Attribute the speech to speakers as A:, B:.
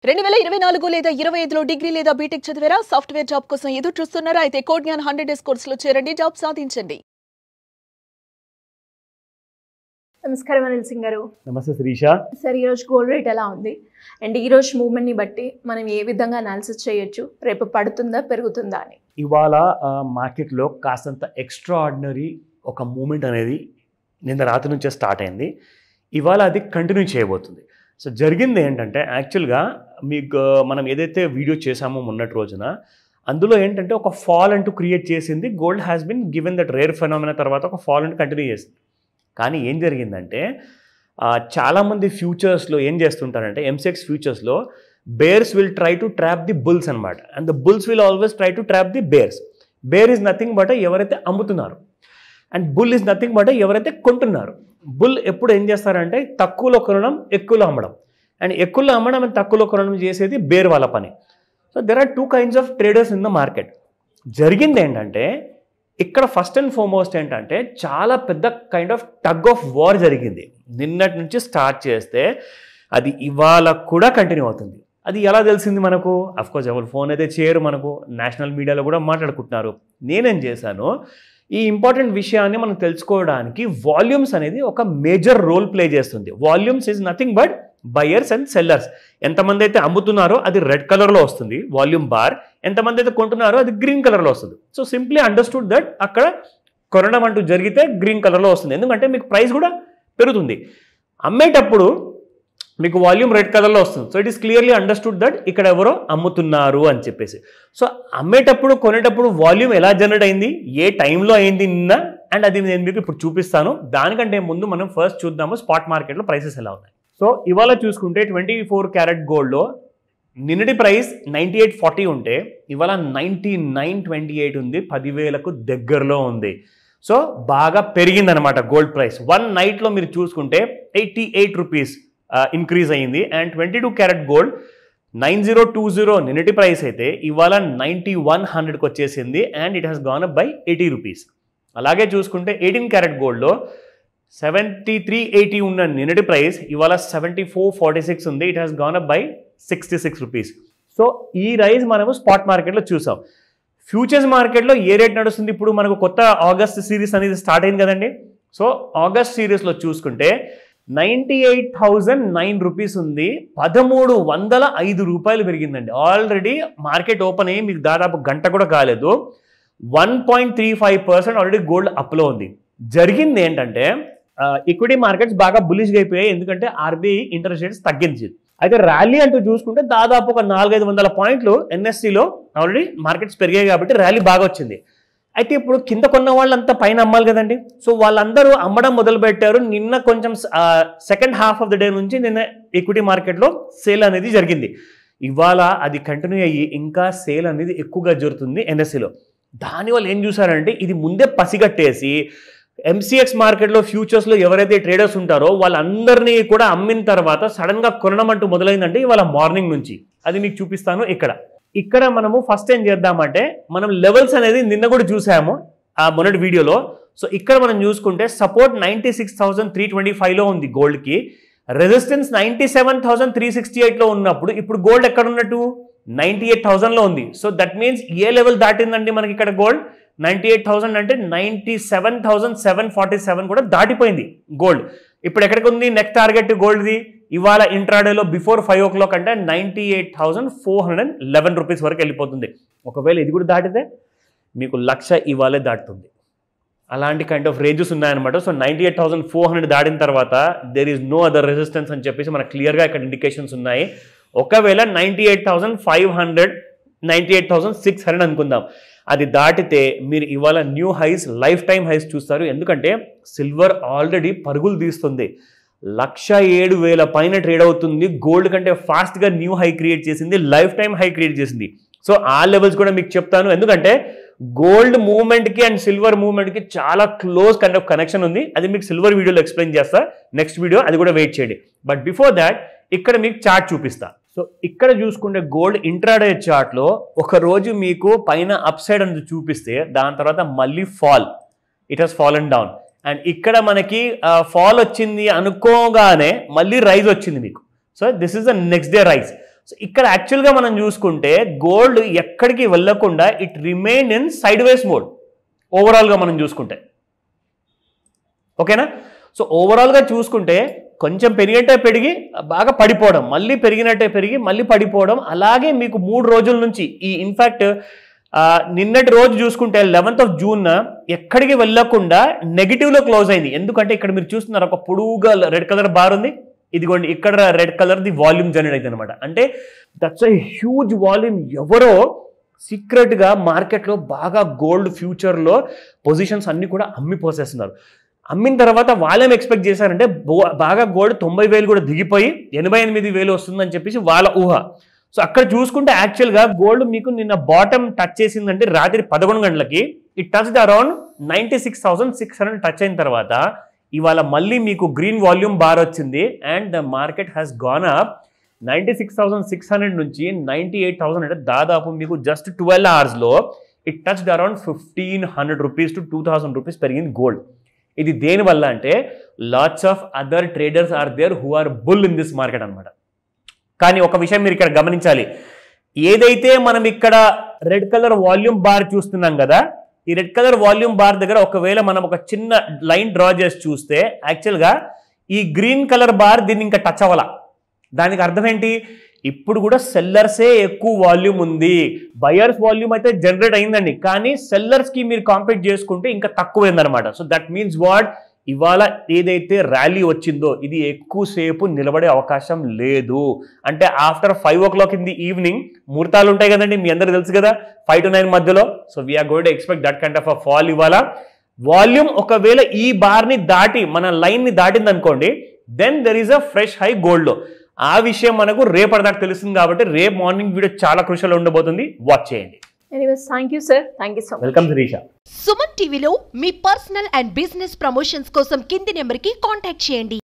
A: 2024 లేదా 25లో డిగ్రీ లేదా బీటెక్ చదివారా? సాఫ్ట్వేర్ జాబ్ కోసం ఎదురు చూస్తున్నారా? అయితే కోడ్ జ్ఞాన్ 100 డేస్ కోర్సులో చేరండి, జాబ్ సాధించండి. నమస్కారం అనిల్ సింగ్ గారు.
B: నమస్తే శిరీష.
A: సార్, ఈరోజు గోల్డ్ రేట్ ఎలా ఉంది అండ్ ఈరోజు మూవ్మెంట్ని బట్టి మనం ఏ విధంగా అనాలిసిస్ చేయొచ్చు? రేపు పడుతుందా పెరుగుతుందా అని.
B: ఇవాళ మార్కెట్లో కాస్తంత ఎక్స్ట్రాఆర్డినరీ ఒక మూమెంట్ అనేది నిన్న రాత్రి నుంచే స్టార్ట్ అయింది. ఇవాళ అది కంటిన్యూ చేయబోతుంది. సో జరిగింది ఏంటంటే, యాక్చువల్గా మీకు మనం ఏదైతే వీడియో చేసామో మొన్నటి రోజున, అందులో ఏంటంటే ఒక ఫాల్ అంటూ క్రియేట్ చేసింది. Gold has been given that rare phenomena తర్వాత ఒక ఫాల్ అంటూ కంటిన్యూ చేసింది. కానీ ఏం జరిగిందంటే, చాలామంది ఫ్యూచర్స్లో ఏం చేస్తుంటారంటే, ఎంసెక్స్ ఫ్యూచర్స్లో bears will try to trap the bulls అనమాట, and the bulls will always try to trap the bears. Bear is nothing but ఎవరైతే అమ్ముతున్నారు, and bull is nothing but ఎవరైతే కొంటున్నారు. బుల్ ఎప్పుడు ఏం చేస్తారంటే తక్కువలో కొనడం, ఎక్కువలో అమ్మడం, అండ్ ఎక్కువలో అమ్మడం అండ్ తక్కువలో కొనడం చేసేది బేర్ వాళ్ళ పని. So there are two kinds of traders in the market. జరిగింది ఏంటంటే, ఇక్కడ ఫస్ట్ అండ్ ఫార్మోస్ట్ ఏంటంటే చాలా పెద్ద kind of tug of war జరిగింది. నిన్నటి నుంచి స్టార్ట్ చేస్తే అది ఇవాళ కూడా కంటిన్యూ అవుతుంది. అది ఎలా తెలిసింది మనకు? అఫ్కోర్స్ ఎవరు ఫోన్ అయితే చేయరు, మనకు నేషనల్ మీడియాలో కూడా మాట్లాడుకుంటున్నారు. నేనేం చేశాను, ఈ ఇంపార్టెంట్ విషయాన్ని మనం తెలుసుకోవడానికి వాల్యూమ్స్ అనేది ఒక మేజర్ రోల్ ప్లే చేస్తుంది. Volumes is nothing but buyers and sellers. ఎంతమంది అయితే అమ్ముతున్నారో అది రెడ్ కలర్లో వస్తుంది వాల్యూమ్ బార్, ఎంతమంది అయితే కొంటున్నారో అది గ్రీన్ కలర్లో వస్తుంది. సో సింప్లీ అండర్స్టూడ్ దట్ అక్కడ కొనడం అంటూ జరిగితే గ్రీన్ కలర్లో వస్తుంది, ఎందుకంటే మీకు ప్రైస్ కూడా పెరుగుతుంది. అమ్మేటప్పుడు మీకు వాల్యూమ్ రెడ్ కలర్లో వస్తుంది. So it is clearly understood that ఇక్కడ ఎవరో అమ్ముతున్నారు అని చెప్పేసి. సో అమ్మేటప్పుడు కొనేటప్పుడు వాల్యూమ్ ఎలా జనరేట్ అయింది, ఏ టైంలో అయింది నిన్న, అండ్ అది నేను మీకు ఇప్పుడు చూపిస్తాను. దానికంటే ముందు మనం ఫస్ట్ చూద్దాము స్పాట్ మార్కెట్లో ప్రైసెస్ ఎలా ఉన్నాయి. సో ఇవాళ చూసుకుంటే 24 క్యారెట్ గోల్డ్లో నిన్నటి ప్రైస్ 98.40 ఉంటే ఇవాళ 99.28 ఉంది, 10,000కు దగ్గరలో ఉంది. సో బాగా పెరిగిందనమాట గోల్డ్ ప్రైస్. వన్ నైట్లో మీరు చూసుకుంటే 88 రూపీస్ ఇంక్రీజ్ అయ్యింది. అండ్ 22 క్యారెట్ గోల్డ్ 9020 నిన్నటి ప్రైస్ అయితే ఇవాళ 9100కి వచ్చేసింది, and it has gone up by 80 rupees. అలాగే చూసుకుంటే 18 క్యారెట్ గోల్డ్లో 7380 ఉన్న నిన్నటి ప్రైస్ ఇవాళ 7446 ఉంది, it has gone up by 66 rupees. So ఈ రైజ్ మనము స్పాట్ మార్కెట్లో చూసాం. ఫ్యూచర్స్ మార్కెట్లో ఏ రేట్ నడుస్తుంది? ఇప్పుడు మనకు కొత్త ఆగస్ట్ సిరీస్ అనేది స్టార్ట్ అయింది కదండి. సో ఆగస్ట్ సిరీస్లో చూసుకుంటే 98,009 రూపీస్ ఉంది, 1,305 రూపాయలు పెరిగిందండి. ఆల్రెడీ మార్కెట్ ఓపెన్ అయ్యి మీకు దాదాపు గంట కూడా కాలేదు. 1.35% ఆల్రెడీ గోల్డ్ అప్లో ఉంది. జరిగింది ఏంటంటే, ఈక్విటీ మార్కెట్స్ బాగా బులిష్గా అయిపోయాయి, ఎందుకంటే ఆర్బీఐ ఇంట్రెస్ట్ రేట్స్ తగ్గించింది. అయితే ర్యాలీ అంటూ చూసుకుంటే దాదాపు ఒక 400-500 పాయింట్లు ఎన్ఎస్సిలో ఆల్రెడీ మార్కెట్స్ పెరిగాయి కాబట్టి ర్యాలీ బాగా వచ్చింది. అయితే ఇప్పుడు కింద కొన్న వాళ్ళంతా పైన అమ్మాలి కదండి. సో వాళ్ళందరూ అమ్మడం మొదలుపెట్టారు. నిన్న కొంచెం second half of the day నుంచి నిన్న ఈక్విటీ మార్కెట్లో సేల్ అనేది జరిగింది. ఇవాళ అది కంటిన్యూ అయ్యి ఇంకా సేల్ అనేది ఎక్కువగా జరుగుతుంది ఎన్ఎస్సిలో. దానివల్ల ఏం చూసారంటే, ఇది ముందే పసిగట్టేసి ఎంసీఎక్స్ మార్కెట్లో ఫ్యూచర్స్లో ఎవరైతే ట్రేడర్స్ ఉంటారో వాళ్ళందరినీ కూడా అమ్మిన తర్వాత సడన్గా కొనడం అంటూ మొదలైందంటే ఇవాళ మార్నింగ్ నుంచి. అది మీకు చూపిస్తాను. ఇక్కడ మనము ఫస్ట్ ఏం చేద్దామంటే, మనం లెవెల్స్ అనేది నిన్న కూడా చూసాము ఆ మొన్నటి వీడియోలో. సో ఇక్కడ మనం చూసుకుంటే సపోర్ట్ 96,325లో ఉంది గోల్డ్కి, రెసిస్టెన్స్ 97,368లో ఉన్నప్పుడు ఇప్పుడు గోల్డ్ ఎక్కడ ఉన్నట్టు 98,000లో ఉంది. సో దట్ మీన్స్ ఏ లెవెల్ దాటిందండి మనకి ఇక్కడ గోల్డ్? 98,000 అంటే 97,747 కూడా దాటిపోయింది గోల్డ్. ఇప్పుడు ఎక్కడికి ఉంది నెక్స్ట్ టార్గెట్ గోల్డ్ది? ఇవాళ ఇంట్రాడేలో బిఫోర్ 5 o'clock అంటే 98,411 రూపీస్ వరకు వెళ్ళిపోతుంది. ఒకవేళ ఇది కూడా దాటితే మీకు 1,00,000 ఇవాళే దాటుతుంది. అలాంటి కైండ్ ఆఫ్ రేంజెస్ ఉన్నాయన్నమాట. సో 98,400 దాటిన తర్వాత there is no other resistance అని చెప్పేసి మనకు క్లియర్గా ఇక్కడ ఇండికేషన్స్ ఉన్నాయి. ఒకవేళ 98,500, 98,600 అనుకుందాం, అది దాటితే మీరు ఇవాళ new highs, lifetime highs చూస్తారు. ఎందుకంటే సిల్వర్ ఆల్రెడీ పరుగులు తీస్తుంది, 107,000 పైన ట్రేడ్ అవుతుంది. గోల్డ్ కంటే ఫాస్ట్గా న్యూ హై క్రియేట్ చేసింది, లైఫ్ టైం హై క్రియేట్ చేసింది. సో ఆ లెవెల్స్ కూడా మీకు చెప్తాను, ఎందుకంటే గోల్డ్ మూవ్మెంట్కి అండ్ సిల్వర్ మూవ్మెంట్కి చాలా క్లోజ్ కైండ్ ఆఫ్ కనెక్షన్ ఉంది. అది మీకు సిల్వర్ వీడియోలో ఎక్స్ప్లెయిన్ చేస్తా నెక్స్ట్ వీడియో, అది కూడా వెయిట్ చేయండి. బట్ బిఫోర్ దాట్ ఇక్కడ మీకు చార్ట్ చూపిస్తా. సో ఇక్కడ చూసుకుంటే గోల్డ్ ఇంట్రాడే చార్ట్లో ఒక రోజు మీకు పైన అప్ సైడ్ అనేది చూపిస్తే దాని తర్వాత మళ్ళీ fall, it has fallen down. And ఇక్కడ మనకి ఫాల్ వచ్చింది అనుకోగానే మళ్ళీ రైజ్ వచ్చింది మీకు. So this is the next day rise. So ఇక్కడ యాక్చువల్గా మనం చూసుకుంటే గోల్డ్ ఎక్కడికి వెళ్ళకుండా it remain in sideways mode ఓవరాల్గా మనం చూసుకుంటే. ఓకేనా? సో ఓవరాల్గా చూసుకుంటే కొంచెం పెరిగినట్టే పెరిగి బాగా పడిపోవడం, మళ్ళీ పెరిగినట్టే పెరిగి మళ్ళీ పడిపోవడం, అలాగే మీకు 3 రోజుల నుంచి ఈ ఇన్ఫ్యాక్ట్ నిన్నటి రోజు చూసుకుంటే 11th of June ఎక్కడికి వెళ్ళకుండా నెగిటివ్లో క్లోజ్ అయింది. ఎందుకంటే ఇక్కడ మీరు చూస్తున్నారు ఒక పొడుగుగా రెడ్ కలర్ బార్ ఉంది, ఇదిగోండి ఇక్కడ రెడ్ కలర్ది వాల్యూమ్ జనరేట్ అయింది అనమాట. అంటే దట్స్ ఎ హ్యూజ్ వాల్యూమ్. ఎవరో సీక్రెట్గా మార్కెట్లో బాగా గోల్డ్ ఫ్యూచర్లో పొజిషన్స్ అన్నీ కూడా అమ్మిపోసేస్తున్నారు. అమ్మిన తర్వాత వాళ్ళేం ఎక్స్పెక్ట్ చేశారంటే బాగా గోల్డ్ 90,000 కూడా దిగిపోయి 88,000 వస్తుందని చెప్పేసి వాళ్ళ ఊహ. సో అక్కడ చూసుకుంటే యాక్చువల్గా గోల్డ్ మీకు నిన్న బాటమ్ టచ్ చేసిందంటే రాత్రి 11 గంటలకి ఇట్ టచ్డ్ అరౌండ్ 96,600 టచ్ అయిన తర్వాత ఇవాళ మళ్ళీ మీకు గ్రీన్ వాల్యూమ్ బార్ వచ్చింది and the market has gone up 96,600 నుంచి 98,000. అంటే దాదాపు మీకు జస్ట్ 12 అవర్స్లో it touched around 1,500 rupees to 2,000 rupees పెరిగింది గోల్డ్. ఇది దేనివల్ల అంటే lots of other traders are there who are bull in this market అనమాట. కానీ ఒక విషయం మీరు ఇక్కడ గమనించాలి, ఏదైతే మనం ఇక్కడ రెడ్ కలర్ వాల్యూమ్ బార్ చూస్తున్నాం కదా, ఈ రెడ్ కలర్ వాల్యూమ్ బార్ దగ్గర ఒకవేళ మనం ఒక చిన్న లైన్ డ్రా చేసి చూస్తే యాక్చువల్గా ఈ గ్రీన్ కలర్ బార్ దీన్ని ఇంకా టచ్ అవ్వాల. దానికి అర్థం ఏంటి? ఇప్పుడు కూడా సెల్లర్సే ఎక్కువ వాల్యూమ్ ఉంది, బయర్స్ వాల్యూమ్ అయితే జనరేట్ అయిందండి, కానీ సెల్లర్స్కి మీరు కాంపీట్ చేసుకుంటే ఇంకా తక్కువైందనమాట. సో దట్ మీన్స్ వాట్, ఇవాళ ఏదైతే ర్యాలీ వచ్చిందో ఇది ఎక్కువసేపు నిలబడే అవకాశం లేదు. అంటే after 5 o'clock in the evening ముహూర్తాలు ఉంటాయి కదండి, మీ అందరికి తెలుసు కదా, 5 to 9 మధ్యలో. So we are going to expect that kind of a fall. ఇవాళ వాల్యూమ్ ఒకవేళ ఈ బార్ని దాటి మన లైన్ని దాటింది అనుకోండి, then there is a fresh high గోల్డ్లో. ఆ విషయం మనకు రేపటిదాకా తెలుస్తుంది కాబట్టి రేపు మార్నింగ్ వీడియో చాలా క్రూషియల్ ఉండబోతుంది, వాచ్ చేయండి.
A: Anyways thank you sir, thank you so much.
B: Welcome Shirisha.
C: Suman టీవీలో మీ పర్సనల్ అండ్ బిజినెస్ ప్రమోషన్స్ కోసం కింది నెంబర్కి కాంటాక్ట్ చేయండి.